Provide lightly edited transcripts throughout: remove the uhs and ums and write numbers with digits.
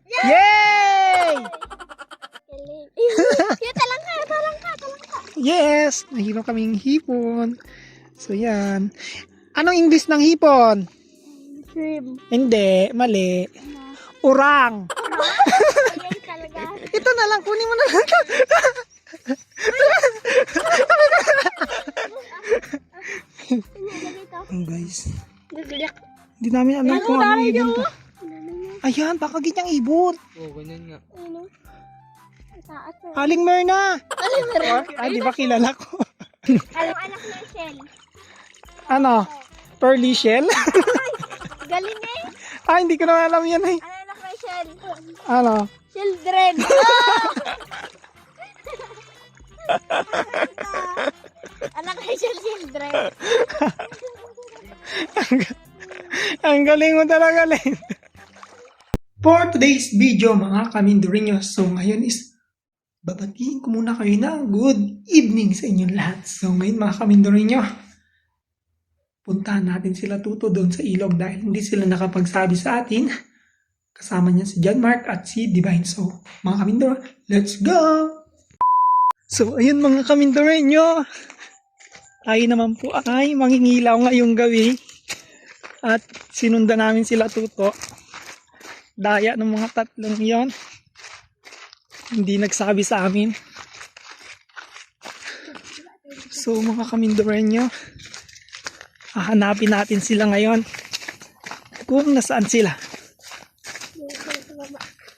Yay! Talangka. Yes! Nahilo kaming hipon. So yan. Anong English ng hipon? Shrimp. Hindi, mali. Urang. Ayun talaga. Ito na lang, kunin mo na lang. Guys, hindi namin alam kung anong ibon to. Ayan, baka ganyang ibon. Oo, ganyan nga. Aling Myrna. Ah, di ba kilala ko? Anong anak ng shell? Ano? Pearly shell? Galing eh. Ah, hindi ko na alam yan eh. Ano anak ng shell? Ano? Children. Anak ng shell, children. Ang galing mo talaga, Len. For today's video, mga kamindorinyo, so ngayon is babatiin ko muna kayo ng good evening sa inyong lahat. So ngayon, mga kamindorinyo, puntahan natin sila Tuto doon sa ilog dahil hindi sila nakapagsabi sa atin. Kasama niya si John Mark at si Divine. So, mga kamindor, let's go! So, ayun mga kamindorinyo, tayo naman po ay mangingilaw ngayong gabi. At sinundan namin sila Tuto. Daya ng mga tatlong yon. Hindi nagsabi sa amin. So mga kamindorenyo, hahanapin natin sila ngayon. Kung nasaan sila.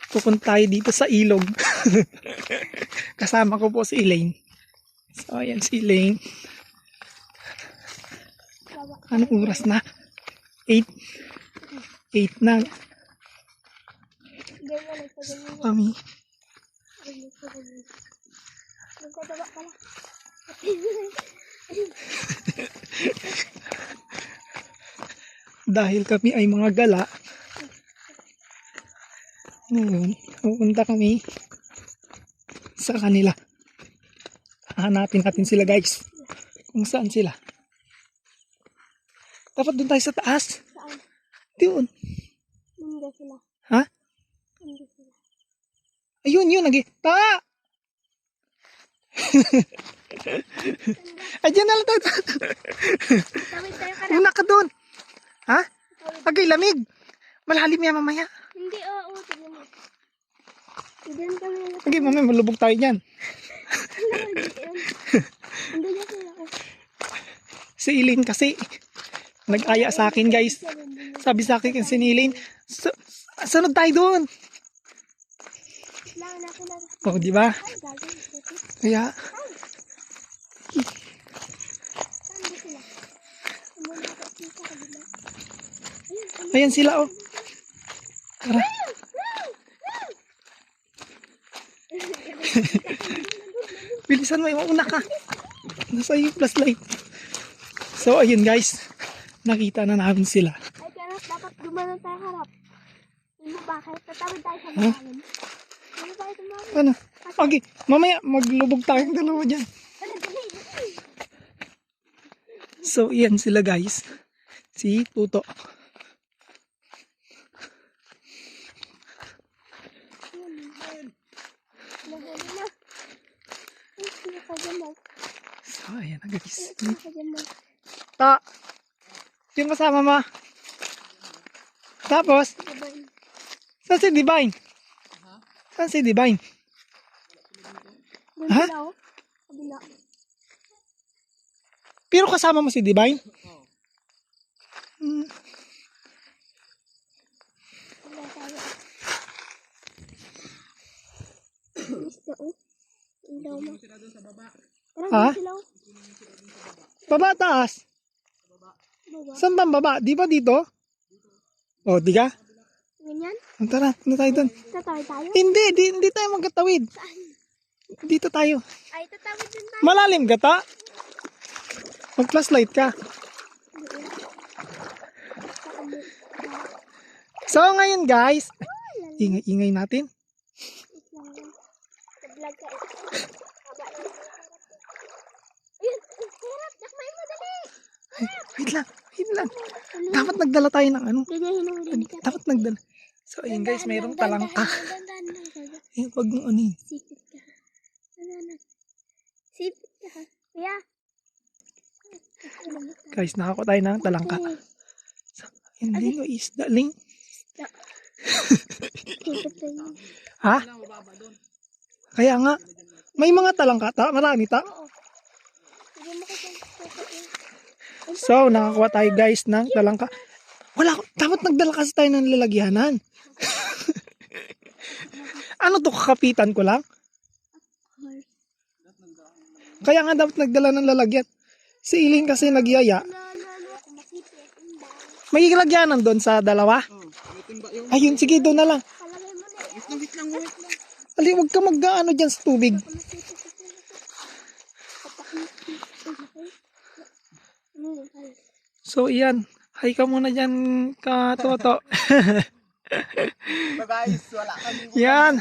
Pupunta tayo dito sa ilog. Kasama ko po si Elaine. So ayan si Elaine. Anong oras na? 8 na. So kami. Dahil kami ay mga gala, ngayon pupunta kami sa kanila. Hanapin natin sila guys, kung saan sila. Dapat doon tayo sa taas. Saan? Doon. Hindi sila. Ha? Hindi sila. Ayun yun, ta! Ayan na lang tayo. Tawid tayo ka na. Una ka doon. Ha? Pagay lamig. Malalim yan mamaya. Hindi, oo. Tignan mo. Tignan kami. Okay, mamaya malubog tayo dyan. Hindi niya sila. Si Eileen kasi nag-aya sa akin guys. Sabi sa akin si Eileen, sunod tayo doon. Oh, di ba? Kaya ayan sila oh. Tara. Bilisan mo, una ka. Nasa yung flashlight. So ayun guys, nakita na namin sila. Ay, pero dapat gumanon tayo harap. Hindi bakit? Tatawid tayo sa malalim. Ano tayo sa malalim? Ano? Okay, mamaya maglubog tayong dalawa dyan. So yan sila guys. Si Tuto. So ayan na guys. Ta. Yung kasama mo. Tapos, saan si Divine? Saan si Divine? Ha? Pero kasama mo si Divine? Hmm. Ha? Baba taas? Saan bang baba? Di ba dito? O, di ka? Ganyan? Tara, na tayo doon. Tatawid tayo? Hindi tayo magkatawid. Dito tayo. Ay, tatawid din tayo. Malalim ka ta? Mag-flashlight ka. So ngayon guys, ingay natin. Vlog ka. Ayun, harap, dakmay mo dali. Wait lang. Dapat nagdala tayo ng ano. Ganyan hinuhuli ka. Dapat nagdala. So, ayun guys, mayroong talangka. Dandan lang kaga. Ayun, wag mo ano eh. Sipit ka. Dandan. Sipit ka ha. Kuya. Guys, nakakuha tayo ng talangka. Hindi no, isda ling. Sipit ka yun. Ha? Kaya nga, may mga talangka ta, marami ta. Oo. Hindi mo kasi So, nakakuha tayo guys ng talangka. Wala, dapat nagdala kasi tayo ng lalagyanan. Ano to, kakapitan ko lang? Kaya nga dapat nagdala ng lalagyan. Si Iling kasi nagyaya. May lagyanan doon sa dalawa? Ayun, sige, doon na lang. palagay mo na yan. Ali, wag ka mag-ano dyan sa tubig. So, iyan. Hi ka muna dyan, Katoto. Guys, wala kami. Yan.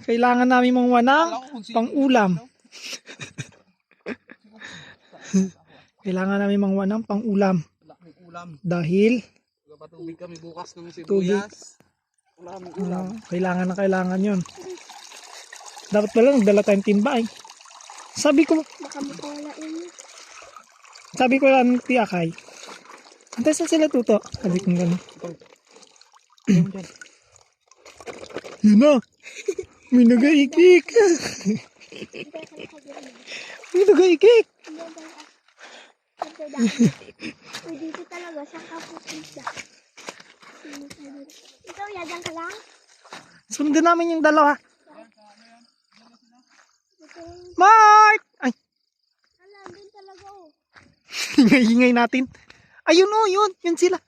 Kailangan namin mga wanang pang-ulam. Kailangan namin mga wanang pang-ulam. Wala kami ulam. Dahil Patubig kami bukas ng sibuyas. Wala kami ulam. kailangan na kailangan yun. Dapat pala nagdala tayong timba eh. Sabi ko Makamukala yun. lang tiyakay. Antay saan sila tuto? Sabi ko gano'n. Yun na. May nagaikik. May nagaikik. Dito talaga sa kapupunta. Ikaw, yadan ka lang? Sundan namin yung dalawa. Mark! Ay, Ala, doon talaga oh. hingay natin. Ayun oh, yun. Yun sila.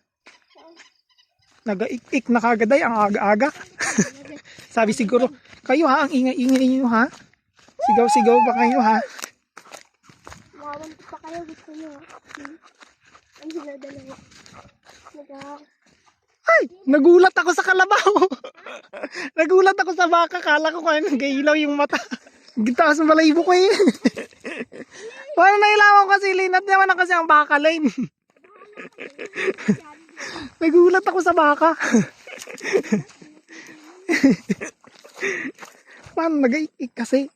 Nagaikik na kagaday ang aga-aga. Sabi siguro, kayo ha, ang ingay-ingay nyo ha. Sigaw-sigaw ba kayo ha? Wawan pa kayo, gusto nyo ha? Ang hinadala. Ay, nagulat ako sa kalabaw. Nagulat ako sa baka. Kala ko kaya nag-ilaw yung mata. Gitaas ng balayibo ko eh. Paano nailawan ko kasi linat naman na kasi ang baka lane. Nagulat ako sa baka. Paano nag-iik kasi?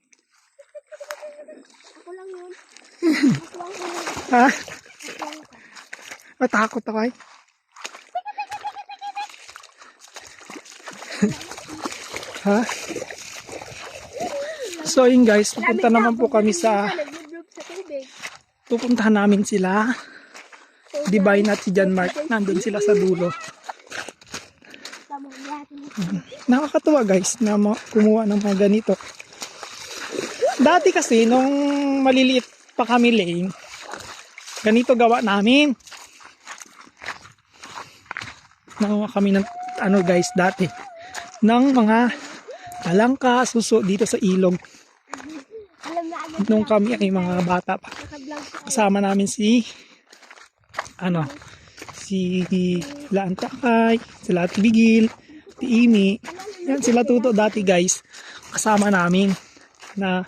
Ako lang yun. Ha? Natakot ako eh. Ha? So yun guys, pupunta naman po kami sa Nag-vlog sa tubig. pupuntahan namin sila. Divine at si John Mark. Nandun sila sa dulo. Tama, yatin. Nakakatuwa guys na kumuha ng mga ganito. Dati kasi nung maliliit pa kami lane, ganito gawa namin. Nakuha kami ng ano guys dati ng mga talangka, suso dito sa ilog. Alam na agad. Nung kami ay mga bata pa. Naka-vlog ka. Kasama namin si Laan Takay, sila Ate Bigil, Ate Imi. Yan sila tuto dati guys. Kasama namin na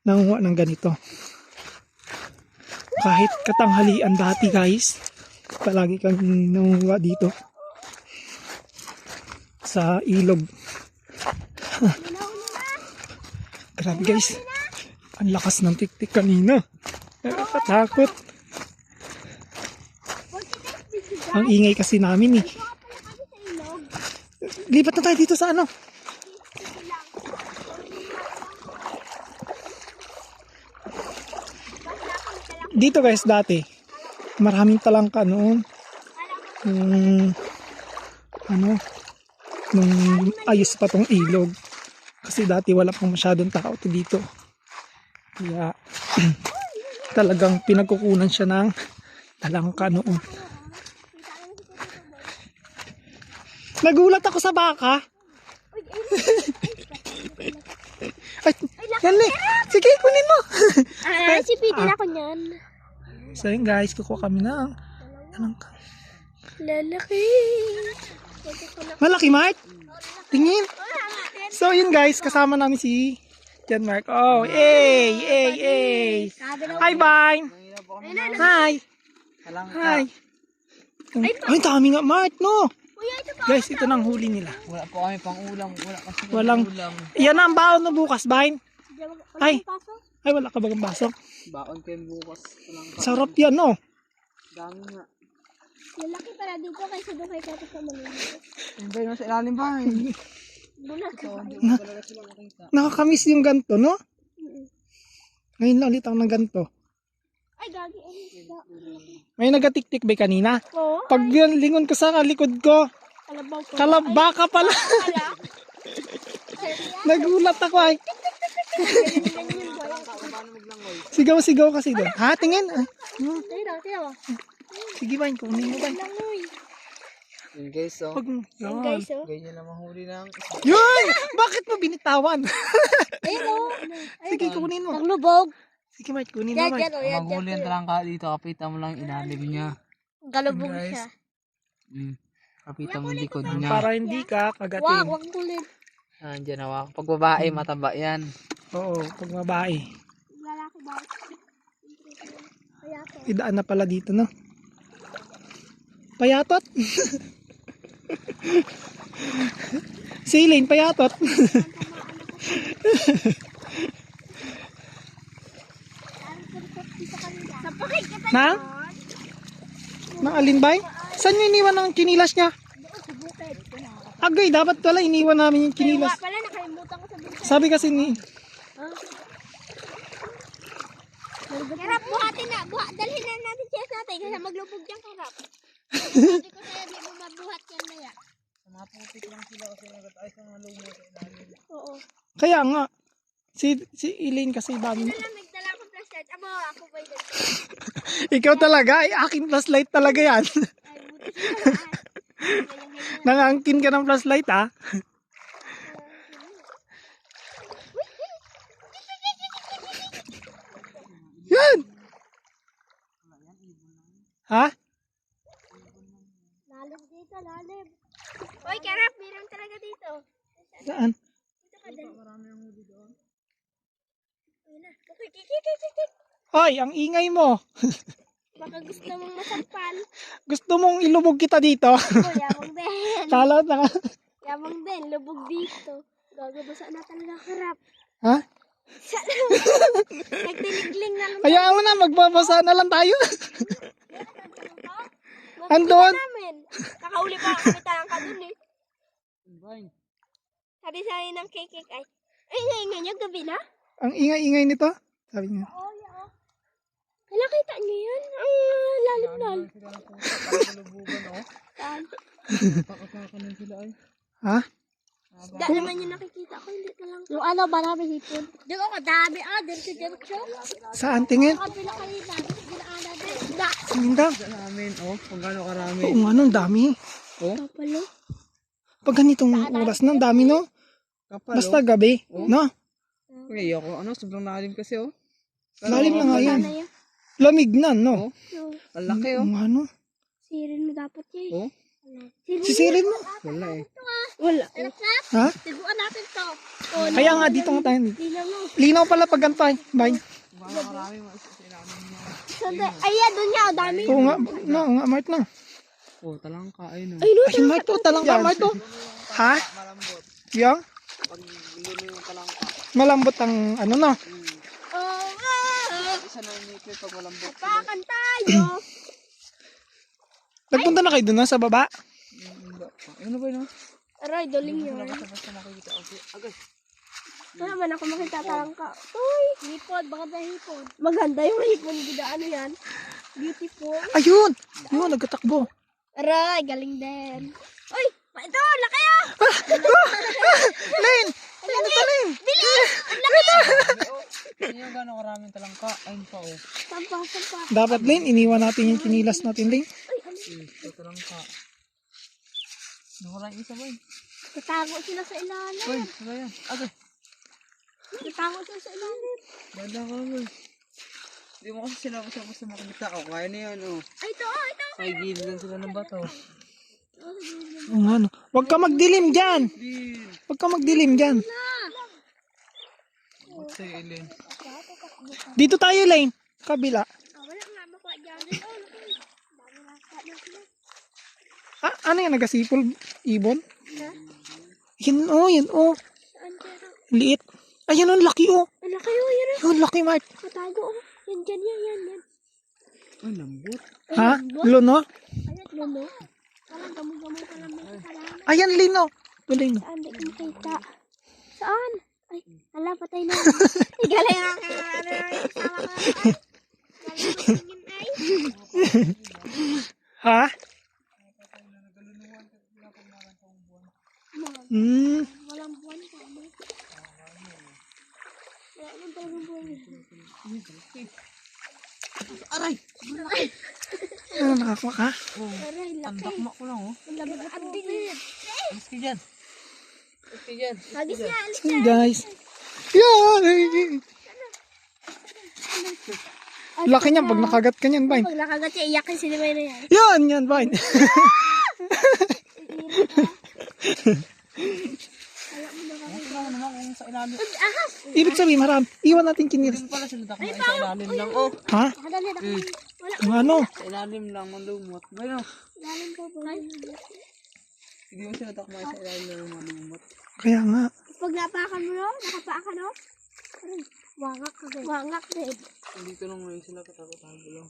nanguha ng ganito. Kahit katanghalian dati guys, palagi kami nanguha dito sa ilog. Grabe guys, ang lakas ng tiktik kanina. Nakakatakot. Ang ingay kasi namin eh. Lipat na tayo dito sa ano. Dito guys dati, maraming talangka noon. Nung ayos pa tong ilog. Kasi dati wala pang masyadong tao to dito. Kaya talagang pinagkukunan siya ng talangka noon. Nagulat ako sa baka. Ay, yan eh. Sige, kunin mo. Ay, sipitin ako niyan. So yun guys, kukuha kami ng talangka. Lalaki. Malaki, Mark? Tingin. So yun guys, kasama namin si John Mark. Oh, hey. Hi, bye. Hi. Hi. Ay, dami nga, Mark, no? Kuya, ito pa. Guys, ito nang huli nila. Wala po kami pang ulam. Wala kasi kami Walang- ulam. Yan ang baon mo bukas, Bain. Ay. Pasok. Ay, wala ka bagang baso. Baon kayo bukas. Talangka. Sarap yan, oh. Dami nga. Lalaki para dito kaysa doon kay Kato sa maliliit. Yung ba yung sa ilalim ba? Bulat ka ba? Hindi mo talaga sila makita. Nakakamiss yung ganto, no? Ngayon lang ulit ako ng ganto. Ay, gagi. Ay, isda. May nagatik-tik ba kanina? Oo. Pag lingon ko sa likod ko, Kalabaw ko. kalabaka pala. Kala. Nagulat ako ay. Paano maglangoy? Sigaw-sigaw kasi doon. Ha, tingin. Ah. Tira. Sige, Bain, kunin mo, Bain. Langoy. Yun guys, oh. Pag, yan. Guys, oh. Ganyan na mahuli ng Yun! Bakit mo binitawan? Ayun, oh. Sige, kunin mo. Naglubog. Sige, Mike, kunin mo, Mike. Yan, mahuli ang talangka dito. Kapitan mo lang yung ilalim niya. Galubog Guys. siya. Kapitan mo yung likod niya. Para hindi ka kagatin. Wag kulit. Nandiyan na. Pag babae, mataba yan. Oo, pag babae. Lalaki ba? Kaya to. Idaan na pala dito, no? Payatot. Si Elaine, payatot. Sa pakit kita. Na? Nang alin ba? Saan yung iniwan ng kinilas niya? Doon sa bukid. Agay, dapat pala iniwan namin yung Kinilas. kinilas. Pala nakalimutan ko sa bukid. Sabi kasi ni... Karap, buhatin na. Dalhin na natin siya sa atin kasi maglubog dyan karap. Sabi ko sa'yo, di mo mabuhat yan na yan. Maputik lang sila kasi nagataas ng malumot sa ilalim. Oo. Kaya nga, si Elaine kasi bago. Sino lang nagdala ko flashlight? Abo, ako ba yung Ikaw talaga, ay aking flashlight talaga yan. Ay, buti siya. Nangangkin ka ng flashlight, ha? Yan! Ha? Lalim dito, lalim. Hoy, karap, meron talaga dito. Saan? Dito ka din. Ayun na. Kikikikikik. Hoy, ang ingay mo. Baka gusto mong masampal. Gusto mong ilubog kita dito. Oh, yamang din. Kala na. Yamang din, lubog dito. Gagabasa na talaga karap. Ha? Sana. Nagtiligling na naman. Hayaan mo na, magbabasa na lang tayo. Andun. Namin. Kakauli pa kami talang ka dun eh. Sabi sa akin ng kikik ay, ngayon niya gabi na? Ang ingay-ingay nito. Sabi niya. Oo, yeah. Nakita niyo yan? Ang lalim-lalim. Sila na puta. Parang lulubugan, oh. Saan? Pakakanan sila ay. Ha? Da naman yung nakikita ko, hindi ka lang. Yung ano, marami hipon. Di ko kadami, diretso. Saan tingin? Kabila kayo na, ginaana din. Da! Tingin daw. Namin, oh. Kung gaano karami. Oo nga, no, ang dami. Kapalo. Pag ganitong oras na, ang dami, no? Kapal, Basta gabi, no? Uy, ako, sobrang lalim kasi, oh. Lalim na nga yan. Sana yan. Lamig na, no? So, Ang laki, Oo oh. nga, no? sirin mo dapat yan. Oh, Sisirin mo. wala eh. Wala. Ha? Tiguan natin to. Kaya nga, dito nga tayo. Linaw mo. Linaw pala pag ganito, ay. Bye. Kung gaano karami, ilalim niya. Ayan, doon niya, dami. Oo nga, no, nga, Mart na. Oh, talangka, ayun, oh. Ay, no. Ay, Mart, oh, talang ka, Mart, oh. Ha? Malambot. Yung? Pag lilo yung talangka. Malambot ang, ano, no? Isa na yung ngipin pag malambot. Pakan tayo. Nagpunta na kayo doon, no, sa baba? Ano ba yun, oh? Aray, duling yun. Basta makikita. Okay, agad. Wala man ako makita ka. Uy, hipon, baka na hipon. Maganda yung hipon, gida, ano yan? Beautiful. Ayun! Yun, nagkatakbo. Aray, galing din. Uy, ito, laki ah! Lane! Laki! Lane! Bilis! Ang laki! Hindi yung gaano karaming talangka. Ayun pa, oh. Sampa. Dapat, Lane, iniwan natin yung kinilas natin, Lane. Uy, ano? Ito talangka. Nawala yung isa ba yun? Tatago sila sa ilalim. Uy, wala yan. Agad. Tatago sila sa ilalim. Ganda ka lang, uy. Hindi mo kasi sila basta makikita. Oh, kaya na yan, oh. Ay, ito. May gilid lang sila ng bato. Oo nga, no. Huwag ka magdilim dyan! Din. Huwag ka magdilim dyan. Ba't sa'yo, Ellen? Dito tayo, Lane. Kabila. Wala nga, makuha dyan. Oh, laki. Dami na sila. Ano yan? Nagasipol? Ibon? Na? Yan oh, yan oh. Saan kaya? Liit. Ayan oh, laki oh. Ang laki oh, yan ah. Yun, laki Mark. Katago oh. Yan dyan, yan. Ay, lambot. Ha? Luno? Ayan, luno. Parang gamo-gamo pa lang may kasalanan. Ayan, lino. Lino. Saan di ko makita? Saan? Ay, ala, patay na. Ay, galing ang ano, sama ka na. Galing mo tingin ay. Ha? Hmm. Walang buwan pa. Wala naman talagang buwan. Aray! Ano, nakakuha ka? Aray, laki. Tandakma ko lang, oh. Ang labi na abding. Alis ka dyan. Alis ka dyan. Hagis niya, alis Hey niya. guys. Yan! Laki niyan pag nakagat ka niyan, Vine. Pag nakagat siya, iyakin si Divine na yan. Yan, Vine. Ito lang naman kung sa ilalim. Ahas! Ibig sabihin, marami. Iwan natin kiniris. Hindi pala sila dakma. Sa ilalim lang, oh. Ha? Nakadali na kami. Wala. Ang ano? Sa ilalim lang, malumot. Bueno, Lalim po po. hindi mo sila dakma sa ilalim lang, malumot. Kaya nga. Pag napakan mo no, nakapakan no. Aray, wangak ka din. Wangak din. Dito lang ngayon sila katago-tago lang.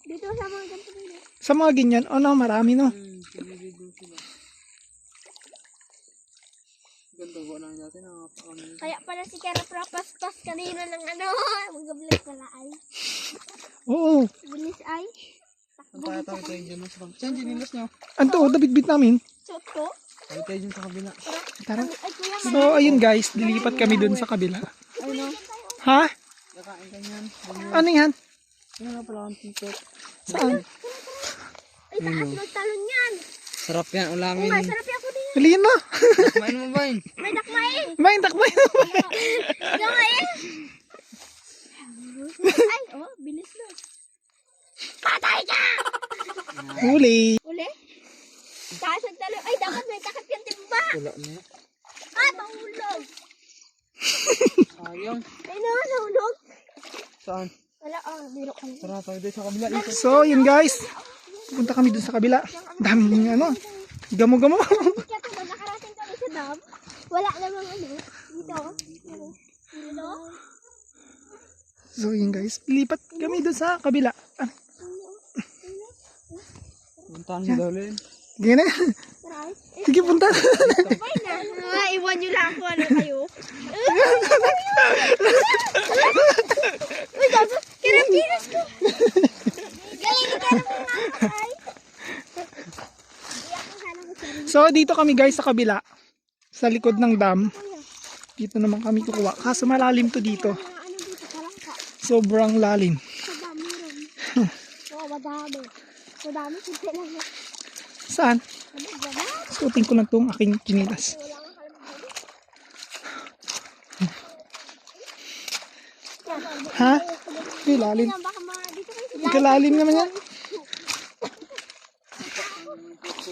Dito sa mga ganito nila. Sa mga ganyan, ano, marami no. Pinili din sila. Ganda ba lang natin, nakapakamin. Kaya pala si Kara paspas kanina ng ano. Mag-bilis pala ay. Oo. Bilis ay. Ang kaya tayo tayo dyan, mas lang. Saan dinilas nyo? Anto, dabit-bit namin. Suot ko. Tayo tayo dyan sa kabila. Tara. Ay kuya, So, ayun guys, dilipat kami dun sa kabila. Ay no, Ha? kakain ka niyan. Ano yan? Ano nga pala ang tikot. Saan? ay taas magtalon yan. Sarap yan, ulamin. Ay, sarap yan ko din. Alin na. Kumain mo ba yun? May dakmay. Vine, takbay. Dakmay eh. Ay, oh, bilis na. Patay ka! Huli. Uli? Taas magtalon. Ay, dapat may takip yung timba. Wala na. Ah, mahulog. Sayang. Ay, nahulog. Saan? Wala, biro ka. Tara tayo tayo sa kabila. Ito. So, yun guys. Punta kami dun sa kabila. Daming ano. Gamo-gamo. Kaya ito, nakarating kami sa dam. Wala namang ano. Dito. Dito. So, yun guys. Lipat kami dun sa kabila. Ah, Puntahan mo daw rin. ganyan. Try. Sige, punta. Sabay na. Iwan nyo lang ako ano kayo. Uy, gago. Kiram-kiras ko. Galing ka na mga ay. Iyak ko sana ko sarili. So, dito kami guys sa kabila. Sa likod ng dam. Dito naman kami kukuha. Kaso malalim to dito. Ano dito, kalangka. Sobrang lalim. Sa dami rin. Oo, madami. Madami, simple lang. Saan? Ano ba na? Suotin ko lang tong aking kinilas. Wala kang kalmado. Ha? Ay, lalim. Baka mga dito kayo. Ikalalim naman yan.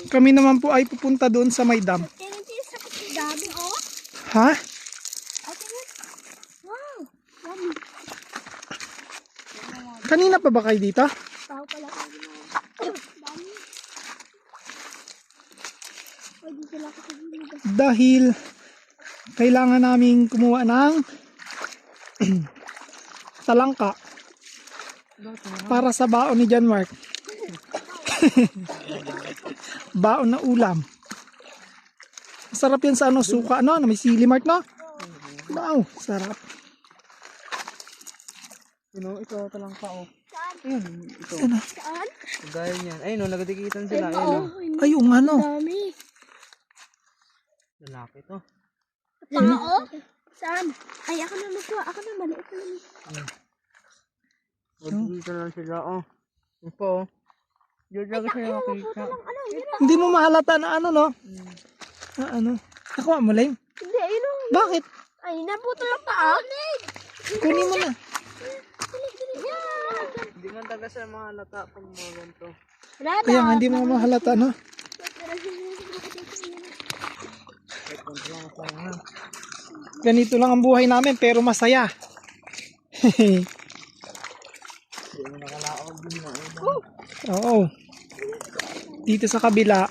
Kami naman po ay pupunta doon sa may dam. Tingnan siya sa dami, oh. Ha? Oh, tingnan. Wow. Dami. Kanina pa ba kayo dito? Tao pala kayo na. Dami. Oh, dito lang ako sa dito. Dahil kailangan naming kumuha ng talangka para sa baon ni John Mark. Baon na ulam. Sarap yan sa ano, suka, no? Na may sili, Mark, no? Wow, sarap. Ito talang pa, oh. Saan? Ayun, ito. Ano? Saan? Gaya niyan. Ayun, no, nagadikitan sila. Ay, Ayun, oo. no. Ay, yung ano. Dami. Lalaki to. Tao? Saan? Ay, ako na magkuha. Ako na, maliit na lang. Dito lang sila, oh. Yung po, oh. Diyan lang sila makita. Ano, yun na. Hindi mo mahalata na ano, no? Na ano? Nakuha mo, Leng? Hindi, ayun o. Bakit? Ay, naputo lang pa. Kunin mo na. Hindi man talaga sila mahalata pag mga ganito. Wala na. Kaya nga, hindi mo mahalata, no? Ay, konti lang ako na. Ganito lang ang buhay namin, pero masaya. Hindi mo nakalaog din na. Oo. dito sa kabila,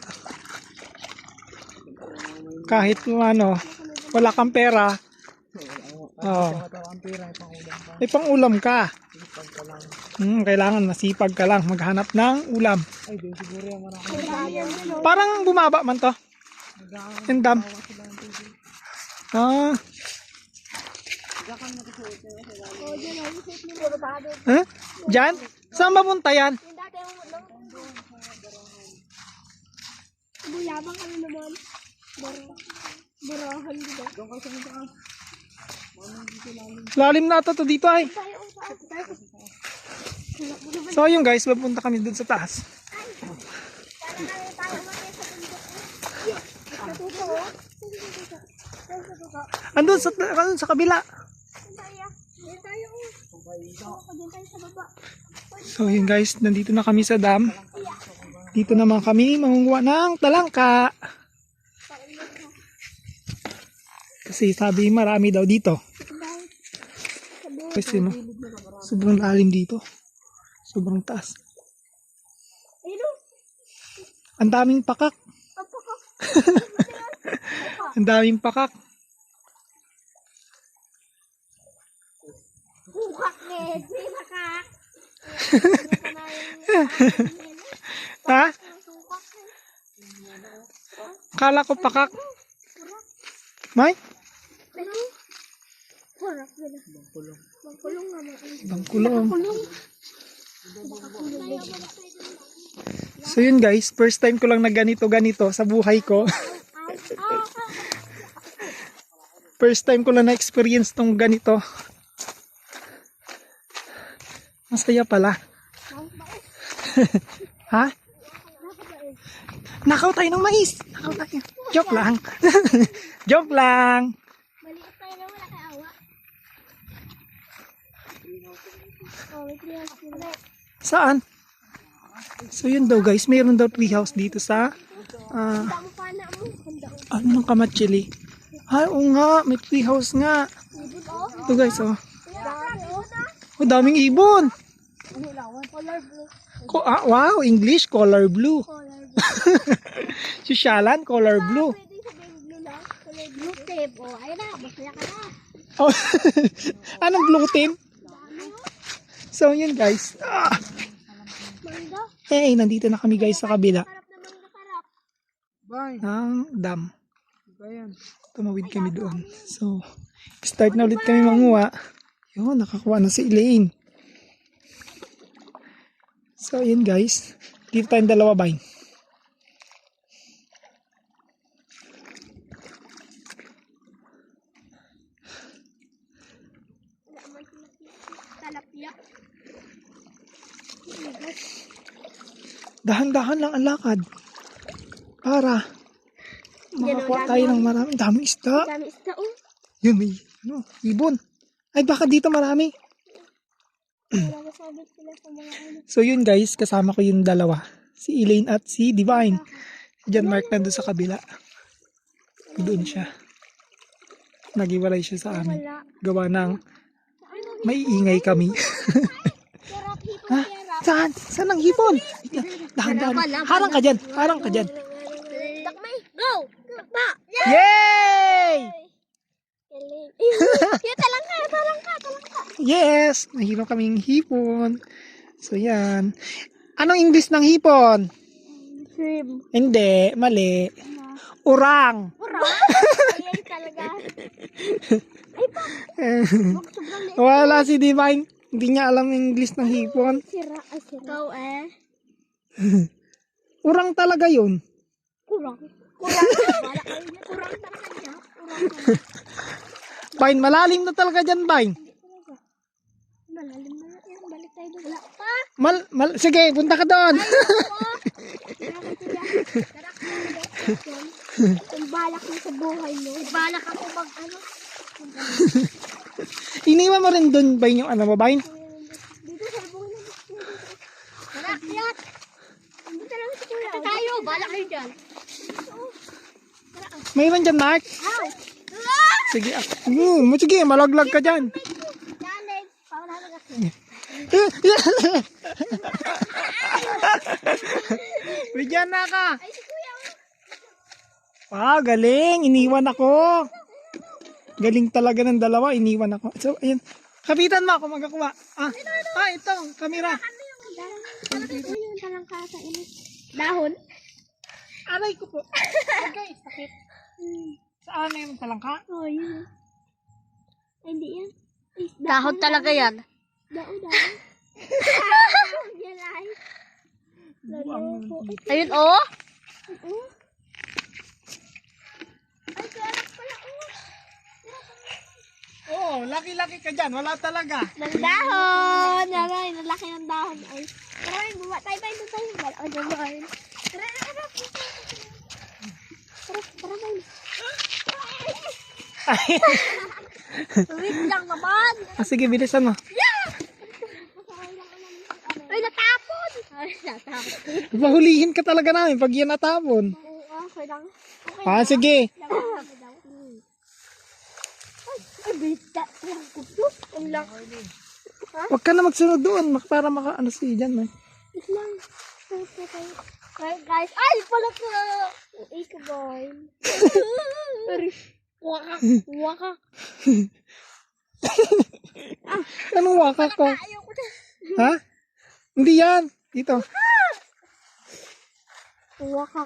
kahit ano, wala kang pera, may pang ulam ka. Kailangan masipag ka lang maghanap ng ulam. Parang bumaba man to. Yung dam. Diyan? Saan mapunta yan? Yung dati yung buyabang kami naman. Barahan dito. Lalim na to dito ay. So yun guys, mapunta kami dun sa taas. Andun sa kabila. So yun guys, nandito na kami sa dam. Dito naman kami mangunguha ng talangka. Kasi sabi marami daw dito. Kasi sobrang lalim dito. Sobrang taas. Ang daming pakak. Ang daming pakak. Bukak eh, may makak. Ha? Kala ko pakak. May? Bangkulong naman. Bangkulong. So yun guys, first time ko lang na ganito sa buhay ko. First time ko lang na-experience tong ganito. Masaya pala. Ha? Nakaw tayo ng mais. Nakaw tayo. Joke lang. Joke lang. Maliit tayo na wala kay awa. Oh, may treehouse dito. Saan? So yun daw guys, mayroon daw treehouse dito sa Damo pa na mo. ano ng Kamatsili. Ay, oo nga, may treehouse nga. Ito guys, oh. Oh, daming ibon. Color blue. Wow, English, color blue. Color blue. Susyalan, color blue. Pwede sabihin blue lang. Color blue tape. Oh, ayun na. Masaya ka na. Oh, anong blue team? So yun guys. Mangga. Nandito na kami guys sa kabila Sarap na mangga sarap. Bye. ng dam. Ayan. Tumawid kami doon. So, start na ulit kami manguha. Yun, nakakuha na si Elaine. So, yun guys. Dito tayong dalawa ba? Talapia. Dahan-dahan lang ang lakad. Para makakuha tayo ng maraming daming isda. Dami isda oh. Yun, may ibon. Ay, baka dito marami. Nakasabit sila sa mga ano. So yun guys, kasama ko yung dalawa. Si Elaine at si Divine. Si John Mark nandun sa kabila. Doon siya. Nagiwalay siya sa amin. Wala. Gawa ng maiingay kami. Sarap hipon Ha? sarap. Saan? Saan ang hipon? Dahan-dahan. Harang ka dyan. Harang ka dyan. Takmay. Go! Takpa! Yay! Galing. Yung talangka. Talangka. Yes! Nahilo kaming hipon. So yan. Anong English ng hipon? Shrimp. Hindi. Mali. Urang. Pura. Ayan talaga. Ay pa. Sobrang liit. Wala si Divine. Hindi niya alam yung English ng hipon. Sira. Ay sira. Ikaw eh. Urang talaga yun. Kurang. Kurang. Wala kayo niya. Kurang talaga niya. Kurang. Vine, malalim na talaga dyan, Vine. Malalim na yan. Balik tayo doon. Wala pa. Sige, punta ka doon. Kung balak mo sa buhay mo. Balak ako mag ano. Iniwan mo rin doon, Vine, yung ano mo, Vine? Dito sa buhay mo. Tara, yak. Dito lang sa kuya. Ito tayo. Balak kayo dyan. Mayroon dyan, Mark. Ow. Sige, sige, malaglag ka dyan. Challenge. Paunahan ako. Bigyan na ka. Ay, si kuya. Ah, galing. Iniwan ako. Galing talaga ng dalawa. Iniwan ako. So, ayun. Kapitan mo ako magkakuha. Ito. Kamera. Ano yung talangka sa init? Dahon? Aray ko po. Okay, sakit. Saan na yung talangka? Oh, yun. Ay, hindi yan. Ay, Dahon talaga yan. Dahon. Yan ay. Lalo. Ayun, oh. Ay, sarap pala. Oo, laki-laki ka dyan. Wala talaga. Ng dahon. Aray, nalaki ng dahon. Ay, aray, buwa tayo. Wala ka naman. Tara. Tara. Wait lang naman. Sige, bilisan mo. Ay, natapon. Ay, natapon. Pahulihin ka talaga namin pag yan natapon. Oo, okay lang. Sige. Ay, bita. Lang kuto. Ang lang. Huwag ka na magsunod doon para maka-ano si dyan. Man. Wait lang. Ay, guys. Ay, pala ko. Ika, boy. Waka. Anong waka ko? Ayoko na. Ha? Hindi yan. Dito. Waka.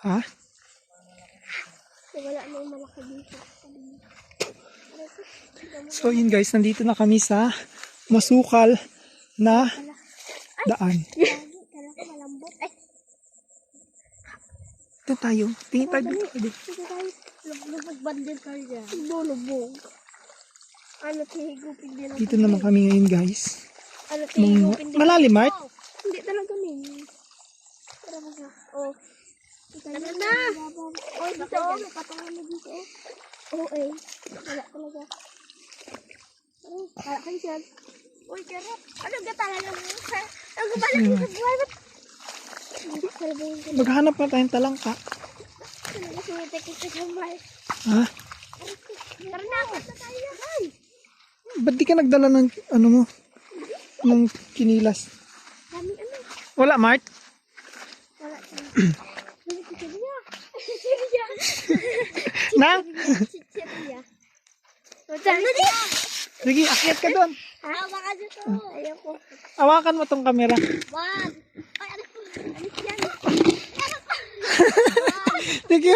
Ha? Wala na yung malaki dito. So yun guys, nandito na kami sa masukal na daan. Kala ko malambot. Ay, Ito tayo. Tingin tayo dito. sige tayo. Lubog bandil tayo dyan. Lubog. Ano, tihigupin din ako. Dito naman kami ngayon guys. Ano, tihigupin din. Malalim, Mart? Hindi talaga min. Tara ba ka? Oh. Tara na. Oh, dito oh. May patungan na dito oh. Oh, eh. Wala talaga. Oh, wala kayo siyan. Uy, karap. Ano ka talaga mo? Ang gabalik mo sa buhay. Maghanap na tayong talangka. Ano kasi may tekit sa buhay? Ha? Tara na ako. Tayo. Ay. Ba't di ka nagdala ng ano mo? Ng kinilas? Dami ano. Wala, Mart? Wala. Dami si Siriya. Siriya. Na? Siriya. Tara na di. Sige, akyat ka doon. Hawa ka dito. Ayoko. Awakan mo tong camera. One. Ay, ano po? Ano yan? Sige.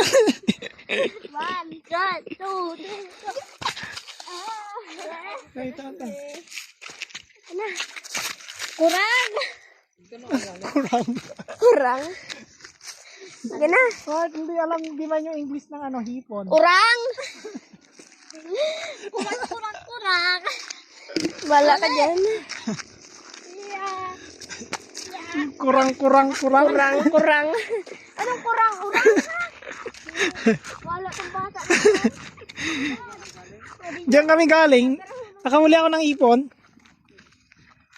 One, two, three, go. Ay, tata. Ano? Kurang. Kurang. Sige na. Mart, hindi alam, hindi man yung English ng ano, hipon. Kurang. Kurang. Wala ka dyan. Yeah. Kurang. Kurang. Anong kurang? Wala kang bata. Diyan kami galing. Nakahuli ako ng ipon.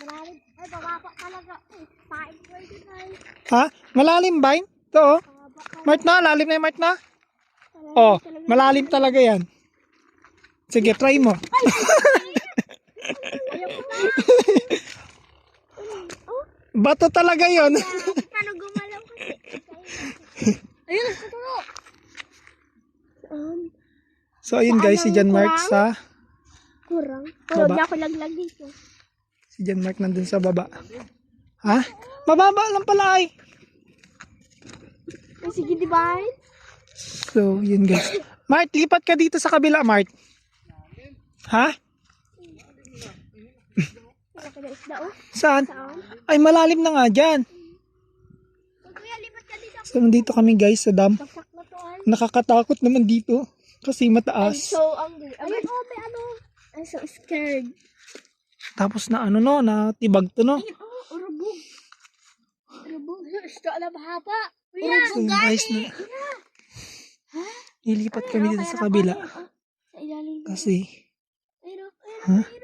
Malalim. Ay, bababa talaga. Pain ko yun ay. Ha? Malalim ba yun? Ito oh. Mart na, lalim na yung Mart na. Oh, malalim talaga yan. Sige, try mo. Bato talaga yon. Paano gumalaw kasi? Ayun, nagkaturo. So ayun guys, si John Mark sa Kurang. Baba. Huwag na ako laglag dito. si John Mark nandun sa baba. Ha? Mababa lang pala ay. Ay, sige, di ba? So, yun guys. Mart, lipat ka dito sa kabila, Mart. Ha? Wala ka na isda, oh. Saan? Saan? Ay, malalim na nga dyan. Kuya, lipat ka dito. So, nandito kami guys sa dam. Pasak na to, ay. Nakakatakot naman dito. Kasi I'm mataas. so angry. Ayun, oh, may ano. I'm so scared. Tapos na ano no, na tibag to no. Ayun, oh, urubog. Urubog. Isda na mahaba. So, Kuya, guys na. Nilipat kami dito sa kabila. Sa ilalim. Kasi, Ayun, ha? ayun.